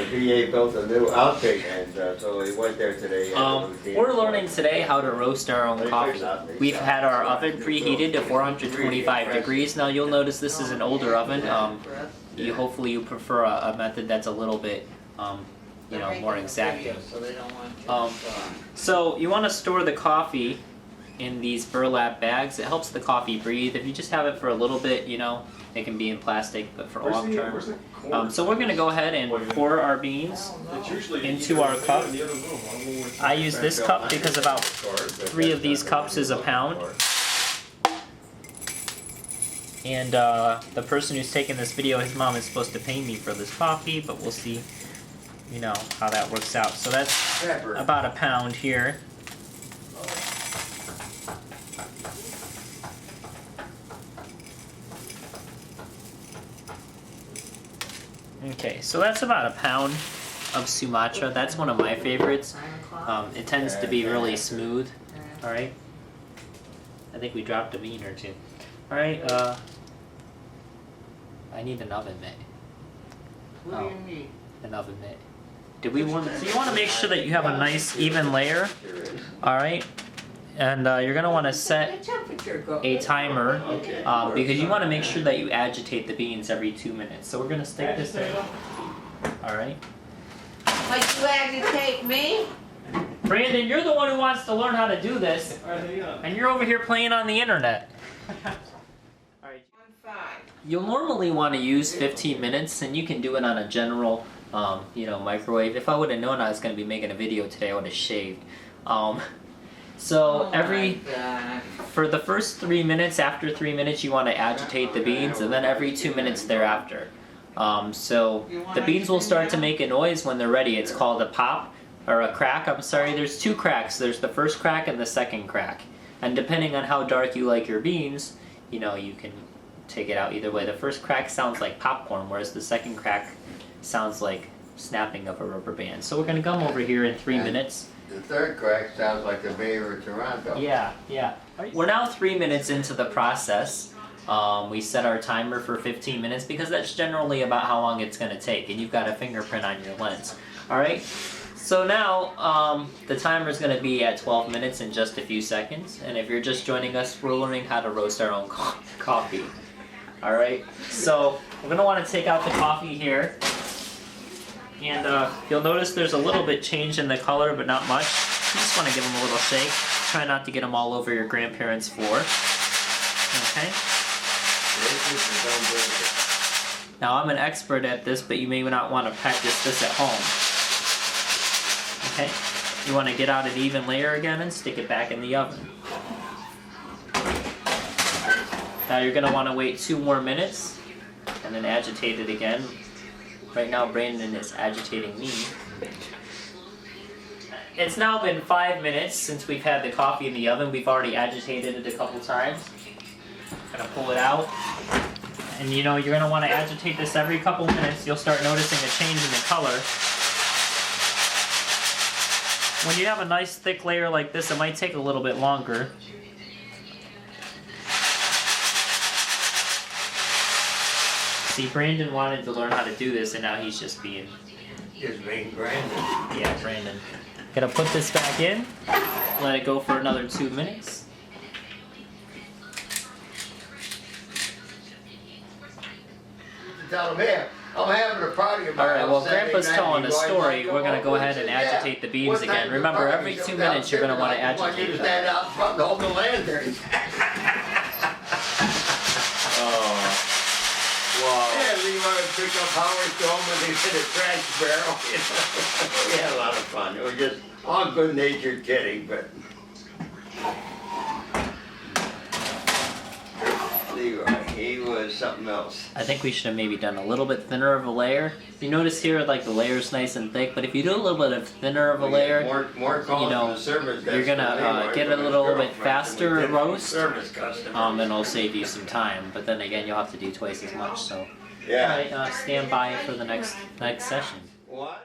VA built a new outfit, and so we went there today. We're learning today how to roast our own coffee. We've had our oven preheated to 425 degrees. Now you'll notice this is an older oven. Hopefully you prefer a method that's a little bit, more exacting. So you want to store the coffee in these burlap bags. It helps the coffee breathe. If you just have it for a little bit, it can be in plastic, but for long term. So we're going to go ahead and pour our beans into our cup. I use this cup because about 3 of these cups is a pound. And the person who's taking this video, his mom is supposed to pay me for this coffee, but we'll see, how that works out. So that's about a pound here. Okay, so that's about a pound of Sumatra. That's one of my favorites. It tends to be really smooth. Alright. I think we dropped a bean or two. Alright, I need an oven mitt. What do you need? An oven mitt. So you want to make sure that you have a nice even layer. Alright. And you're going to want to set a timer because you want to make sure that you agitate the beans every 2 minutes. So we're going to stick this in. Alright. Like you agitate me? Brandon, you're the one who wants to learn how to do this. And you're over here playing on the internet. Alright. You'll normally want to use 15 minutes, and you can do it on a general, microwave. If I would have known I was going to be making a video today, I would have shaved. So for the first 3 minutes, after 3 minutes, you want to agitate the beans, and then every 2 minutes thereafter. So the beans will start to make a noise when they're ready. It's called a pop, or a crack, I'm sorry. There's 2 cracks. There's the first crack and the second crack. And depending on how dark you like your beans, you can take it out either way. The first crack sounds like popcorn, whereas the second crack sounds like snapping of a rubber band. So we're going to come over here in 3 minutes. The third crack sounds like the Mayor of Toronto. Yeah. We're now 3 minutes into the process. We set our timer for 15 minutes because that's generally about how long it's going to take, and you've got a fingerprint on your lens. Alright, so now the timer is going to be at 12 minutes in just a few seconds, and if you're just joining us, we're learning how to roast our own coffee. Alright, so we're going to want to take out the coffee here. And you'll notice there's a little bit change in the color, but not much. You just want to give them a little shake. Try not to get them all over your grandparents' floor. Okay? Now I'm an expert at this, but you may not want to practice this at home. Okay? You want to get out an even layer again and stick it back in the oven. Now you're going to want to wait 2 more minutes and then agitate it again. Right now Brandon is agitating me. It's now been 5 minutes since we've had the coffee in the oven. We've already agitated it a couple times. Gonna pull it out. And you're gonna want to agitate this every couple minutes. You'll start noticing a change in the color. When you have a nice thick layer like this, it might take a little bit longer. See, Brandon wanted to learn how to do this, and now he's just being... Just being Brandon. Yeah, Brandon. Gonna put this back in, let it go for another 2 minutes. Tell him, here, I'm having a party about Alright, well, Grandpa's telling a story. We're gonna go ahead and agitate the beans again. Remember, every 2 minutes you're gonna want to agitate them. I want you to stand out front and hold the lantern. Yeah, Levi would pick up Howard Stone when they hit a trash barrel. We had a lot of fun. It was just all good-natured kidding, but Levi, he was something else. I think we should have maybe done a little bit thinner of a layer. You notice here, like, the layer's nice and thick, but if you do a little bit of thinner of a layer, more calls from the service desk. you're gonna get a little bit faster roast, service customer. and it'll save you some time. But then again, you'll have to do twice as much. So, Yeah. alright, stand by for the next session. What?